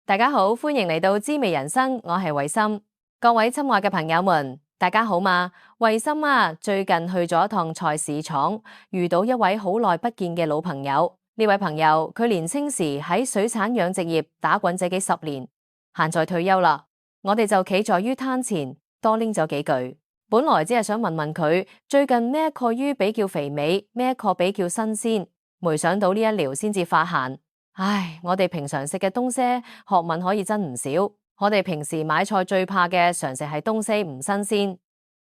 大家好，歡迎嚟到滋味人生，我係慧心。各位親愛嘅朋友們，大家好嘛？慧心啊，最近去咗一趟菜市場，遇到一位好耐不見嘅老朋友。呢位朋友佢年青時喺水產養殖業打滾這幾十年，現在退休啦。我哋就企在於攤前，多拎咗幾句。本來只係想問問佢最近咩一個魚比較肥美，咩一個比較新鮮，沒想到呢一聊先至發現。唉，我哋平常食嘅東西學問可以真唔少。我哋平時買菜最怕嘅常食係東西唔新鮮，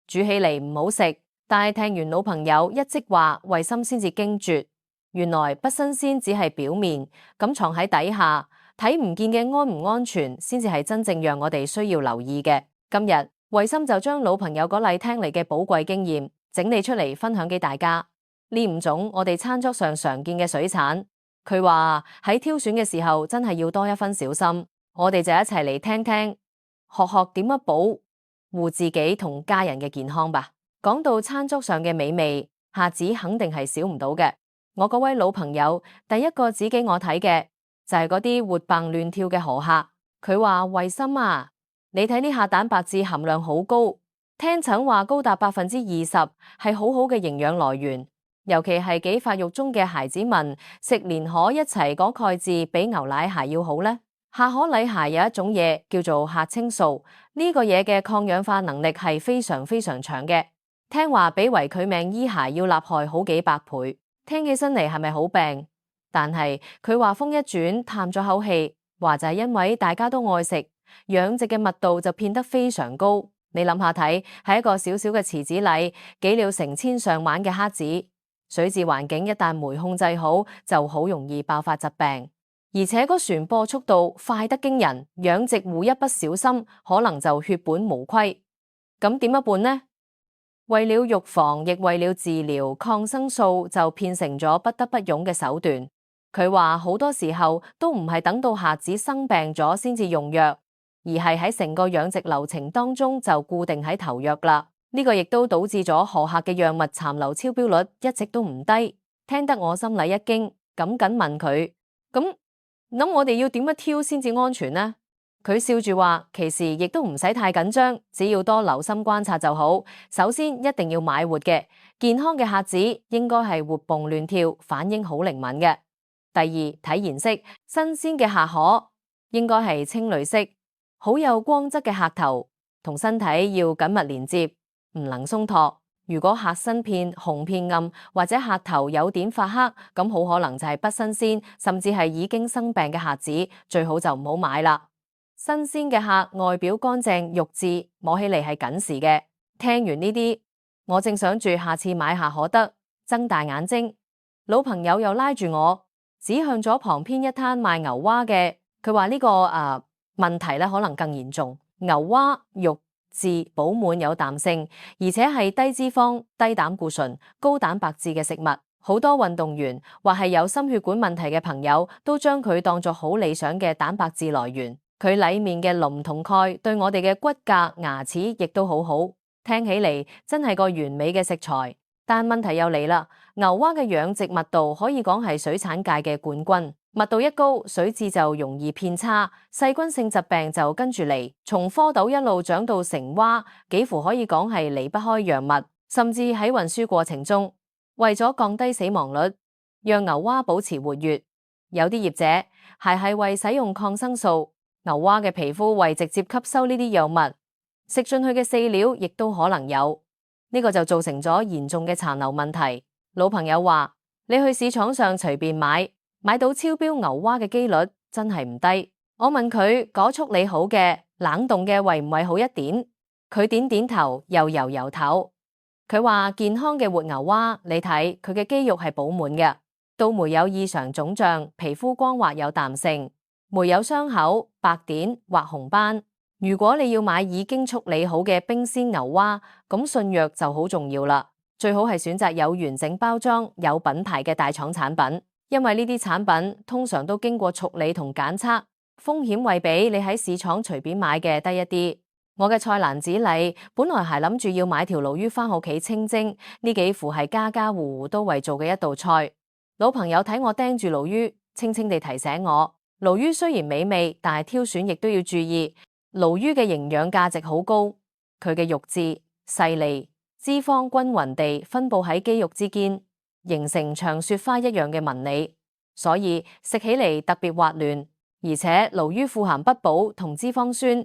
煮起嚟唔好食。但係聽完老朋友一席話，慧心先至驚覺，原來不新鮮只係表面，咁藏喺底下睇唔見嘅安唔安全，先至係真正讓我哋需要留意嘅。今日慧心就將老朋友嗰例聽嚟嘅寶貴經驗整理出嚟分享俾大家。呢5種我哋餐桌上常見嘅水產。佢話喺挑選嘅時候真係要多一分小心，我哋就一齊嚟聽聽，學學點樣保護自己同家人嘅健康吧。講到餐桌上嘅美味，蝦子肯定係少唔到嘅。我嗰位老朋友第一個指給我睇嘅就係嗰啲活蹦亂跳嘅河蝦。佢話慧心啊，你睇呢下蛋白質含量好高，聽診話高達20%，係好好嘅營養來源。尤其係幾發育中嘅孩子們食連河一齊嗰鈣質比牛奶鞋要好呢。下河裏鞋有一種嘢叫做蝦青素，呢個嘢嘅抗氧化能力係非常非常強嘅，聽話比維佢命醫鞋要厲害好幾百倍。聽起身嚟係咪好病？但係佢話風一轉嘆咗口氣，話就係因為大家都愛食，養殖嘅密度就變得非常高。你諗下睇，喺一個小小嘅池子裏擠了成千上萬嘅蝦子。水質環境一旦沒控制好，就好容易爆發疾病，而且個傳播速度快得驚人，養殖戶一不小心，可能就血本無歸。咁點樣辦呢？為了預防，亦為了治療，抗生素就變成咗不得不用嘅手段。佢話好多時候都唔係等到蝦子生病咗先至用藥，而係喺成個養殖流程當中就固定喺投藥啦。呢個亦都導致咗河蝦嘅藥物殘留超標率一直都唔低，聽得我心裏一驚，緊緊問佢：咁我哋要點樣挑先至安全呢？佢笑住話：其實亦都唔使太緊張，只要多留心觀察就好。首先一定要買活嘅，健康嘅蝦子應該係活蹦亂跳，反應好靈敏嘅。第二，睇顏色，新鮮嘅蝦殼應該係青綠色，好有光澤嘅蝦頭，同身體要緊密連接。唔能鬆脫。如果蝦身片紅片暗，或者蝦頭有點發黑，咁好可能就係不新鮮，甚至係已經生病嘅蝦子，最好就唔好買啦。新鮮嘅蝦外表乾淨肉質，摸起嚟係緊實嘅。聽完呢啲，我正想住下次買下可得，睜大眼睛。老朋友又拉住我，指向咗旁邊一攤賣牛蛙嘅，佢話呢個問題咧可能更嚴重。牛蛙肉質飽滿有彈性，而且係低脂肪、低膽固醇、高蛋白質嘅食物。好多運動員或係有心血管問題嘅朋友都將佢當作好理想嘅蛋白質來源。佢裏面嘅磷同鈣對我哋嘅骨骼、牙齒亦都好好。聽起嚟真係個完美嘅食材。但問題又嚟啦，牛蛙嘅養殖密度可以講係水產界嘅冠軍。密度一高，水質就容易變差，細菌性疾病就跟住嚟。從蝌蚪一路長到成蛙，幾乎可以講係離不開藥物。甚至喺運輸過程中，為咗降低死亡率，讓牛蛙保持活躍，有啲業者係為使用抗生素。牛蛙嘅皮膚為直接吸收呢啲藥物，食進去嘅飼料亦都可能有。呢個就造成咗嚴重嘅殘留問題。老朋友話：你去市場上隨便買到超標牛蛙嘅機率真係唔低。我問佢嗰處理好嘅冷凍嘅會唔會好一點？佢點點頭，又搖搖頭。佢話健康嘅活牛蛙，你睇佢嘅肌肉係飽滿嘅，都沒有異常腫脹，皮膚光滑有彈性，沒有傷口、白點或紅斑。如果你要買已經處理好嘅冰鮮牛蛙，咁信藥就好重要啦。最好係選擇有完整包裝、有品牌嘅大廠產品。因為呢啲產品通常都經過處理同檢測，風險會比你喺市場隨便買嘅低一啲。我嘅菜籃子裏本來係諗住要買條鱸魚返屋企清蒸，呢幾乎係家家戶戶都會做嘅一道菜。老朋友睇我盯住鱸魚，輕輕地提醒我：鱸魚雖然美味，但係挑選亦都要注意。鱸魚嘅營養價值好高，佢嘅肉質細膩，脂肪均勻地分布喺肌肉之間，形成長雪花一樣嘅紋理，所以食起嚟特別滑嫩。而且鱸魚富含不飽同脂肪酸，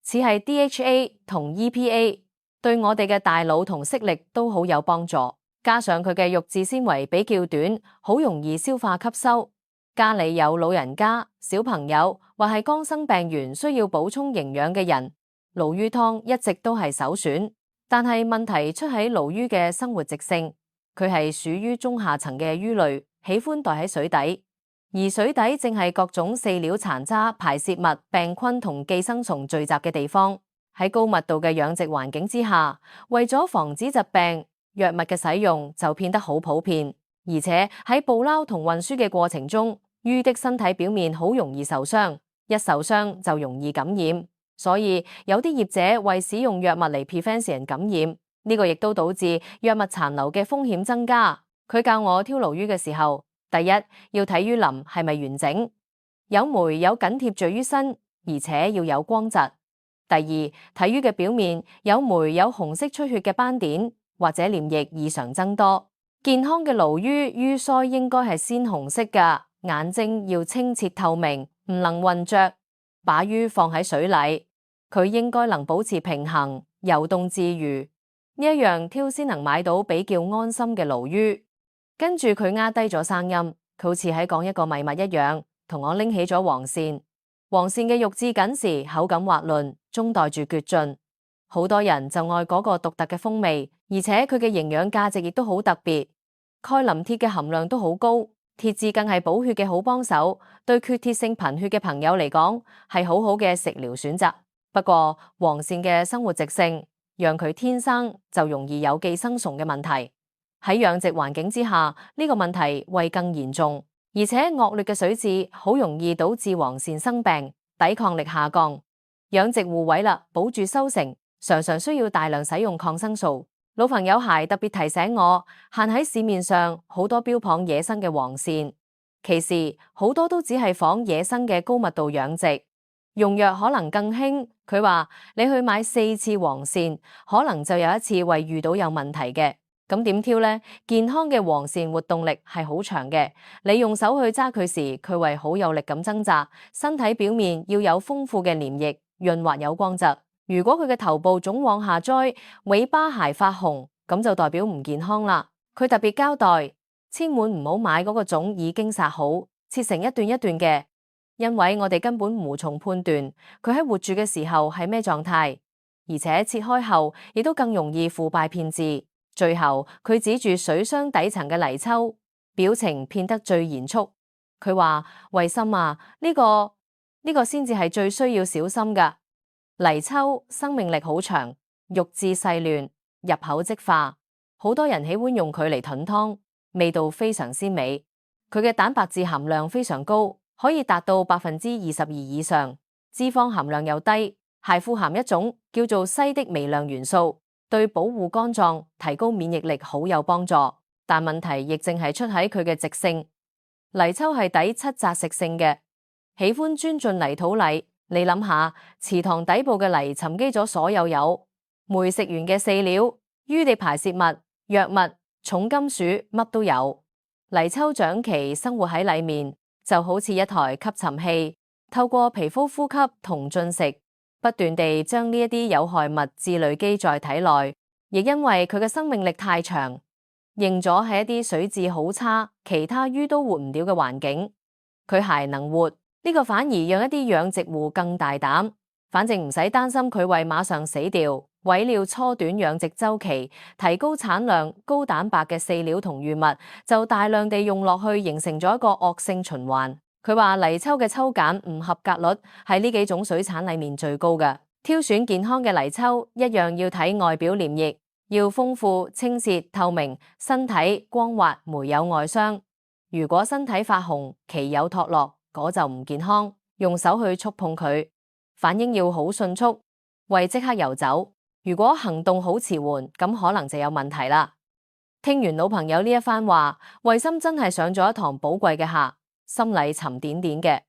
似係 DHA 同 EPA， 對我哋嘅大腦同視力都好有幫助。加上佢嘅肉質纖維比較短，好容易消化吸收。家裏有老人家、小朋友或係剛生病完需要補充營養嘅人，鱸魚湯一直都係首選。但係問題出喺鱸魚嘅生活習性，佢係屬於中下層嘅魚類，喜歡待喺水底，而水底正係各種飼料殘渣、排泄物、病菌同寄生蟲聚集嘅地方。喺高密度嘅養殖環境之下，為咗防止疾病，藥物嘅使用就變得好普遍。而且喺捕撈同運輸嘅過程中，魚的身體表面好容易受傷，一受傷就容易感染，所以有啲業者為使用藥物嚟 prevent 人感染，呢個亦都導致藥物殘留嘅風險增加。佢教我挑鱸魚嘅時候，第一要睇魚鱗係咪完整，有霉有緊貼住魚身，而且要有光澤。第二，睇魚嘅表面有霉有紅色出血嘅斑點，或者黏液異常增多。健康嘅鱸魚魚鰓應該係鮮紅色㗎，眼睛要清澈透明，唔能混着。把魚放喺水裏，佢應該能保持平衡，游動自如。呢一樣挑先能買到比較安心嘅鱸魚。跟住佢壓低咗聲音，佢好似喺講一個秘密一樣，同我拎起咗黃鱔。黃鱔嘅肉質緊實，口感滑嫩，中帶住嚼勁。好多人就愛嗰個獨特嘅風味，而且佢嘅營養價值亦都好特別。鈣磷鐵嘅含量都好高，鐵質更係補血嘅好幫手，對缺鐵性貧血嘅朋友嚟講係好好嘅食療選擇。不過黃鱔嘅生活習性，讓佢天生就容易有寄生蟲嘅問題。喺養殖環境之下，呢個問題會更嚴重，而且惡劣嘅水質好容易導致黃鱔生病，抵抗力下降。養殖戶為了保住收成，常常需要大量使用抗生素。老朋友鞋特別提醒我，現喺市面上好多標榜野生嘅黃鱔，其實好多都只係仿野生嘅高密度養殖，用藥可能更輕。佢話你去買4次黃鱔，可能就有1次會遇到有問題嘅。咁點挑呢？健康嘅黃鱔活動力係好長嘅，你用手去揸佢時，佢會好有力咁掙扎，身體表面要有豐富嘅黏液，潤滑有光澤。如果佢嘅頭部總往下栽，尾巴係發紅，咁就代表唔健康啦。佢特別交代，千萬唔好買嗰個種已經殺好，切成一段一段嘅，因為我哋根本無從判斷佢喺活住嘅時候係咩狀態，而且切開後亦都更容易腐敗變質。最後佢指住水箱底層嘅泥鰍，表情變得最嚴肅。佢話：慧心啊，呢個先至係最需要小心㗎。泥鰍生命力好長，肉質細嫩，入口即化，好多人喜歡用佢嚟燉湯，味道非常鮮美。佢嘅蛋白質含量非常高，可以達到22%以上，脂肪含量又低，係富含一種叫做硒的微量元素，對保護肝臟、提高免疫力好有幫助。但問題亦淨係出喺佢嘅習性。泥鰍係底七雜食性嘅，喜歡鑽進泥土裏。你諗下，池塘底部嘅泥沉積咗所有未食完嘅飼料、魚嘅排泄物、藥物、重金屬，乜都有。泥鰍長期生活喺裏面，就好似一台吸塵器，透過皮膚呼吸同進食，不斷地將呢一啲有害物質累積在體內。亦因為佢嘅生命力太長，認咗係一啲水質好差、其他魚都活唔了嘅環境，佢係能活。呢個反而讓一啲養殖戶更大膽，反正唔使擔心佢會馬上死掉，為了縮短養殖週期，提高產量，高蛋白嘅飼料同魚物就大量地用落去，形成咗一個惡性循環。佢話泥鰍嘅抽檢唔合格率係呢幾種水產裏面最高嘅。挑選健康嘅泥鰍一樣要睇外表黏液，要豐富、清澈、透明，身體光滑，沒有外傷。如果身體發紅，鰭有脫落，嗰就唔健康，用手去觸碰佢，反應要好迅速，為即刻游走。如果行動好遲緩，咁可能就有問題啦。聽完老朋友呢一番話，慧心真係上咗一堂寶貴嘅課，心裏沉甸甸嘅。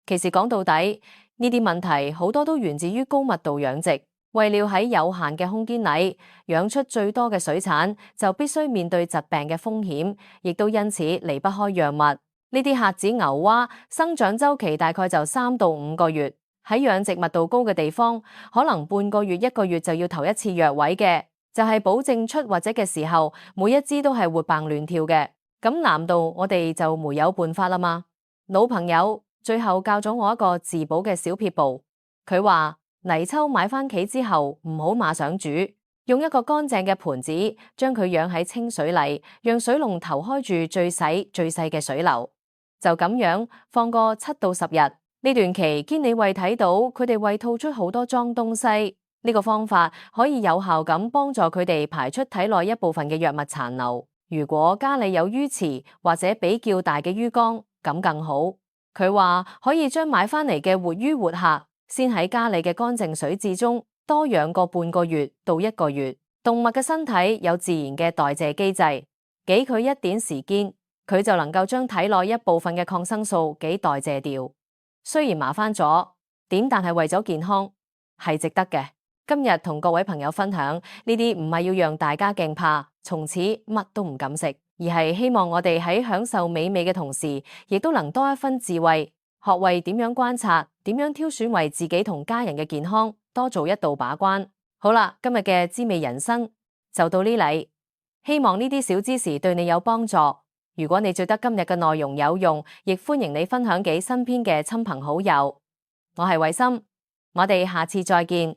其實講到底，呢啲問題好多都源自於高密度養殖。為了喺有限嘅空間裏養出最多嘅水產，就必須面對疾病嘅風險，亦都因此離不開藥物。呢啲褐子牛蛙生長週期大概就3到5個月，喺養殖密度高嘅地方，可能半個月、1個月就要投一次藥位嘅，就係保證出或者嘅時候，每一隻都係活蹦亂跳嘅。咁難道我哋就沒有辦法啦嗎？老朋友最後教咗我一個自保嘅小撇步，佢話泥鰍買返屋企之後唔好馬上煮，用一個乾淨嘅盤子將佢養喺清水裏，讓水龍頭開住最細嘅水流，就咁樣放個7到10日。呢段期間你會睇到佢哋胃吐出好多髒東西，呢個方法可以有效咁幫助佢哋排出體內一部分嘅藥物殘留。如果家裏有魚池或者比較大嘅魚缸，咁更好。佢話可以將買返嚟嘅活魚活蝦先喺家裏嘅乾淨水質中多養個半個月到1個月。動物嘅身體有自然嘅代謝機制，給佢一點時間，佢就能夠將體內一部分嘅抗生素給代謝掉。雖然麻煩咗點，但係為咗健康係值得嘅。今日同各位朋友分享呢啲唔係要讓大家驚怕，從此乜都唔敢食，而係希望我哋喺享受美味嘅同時，亦都能多一分智慧，學會點樣觀察，點樣挑選為自己同家人嘅健康多做一道把關。好啦，今日嘅滋味人生就到呢裏，希望呢啲小知識對你有幫助。如果你覺得今日嘅內容有用，亦歡迎你分享給身邊嘅親朋好友。我係慧心，我哋下次再見。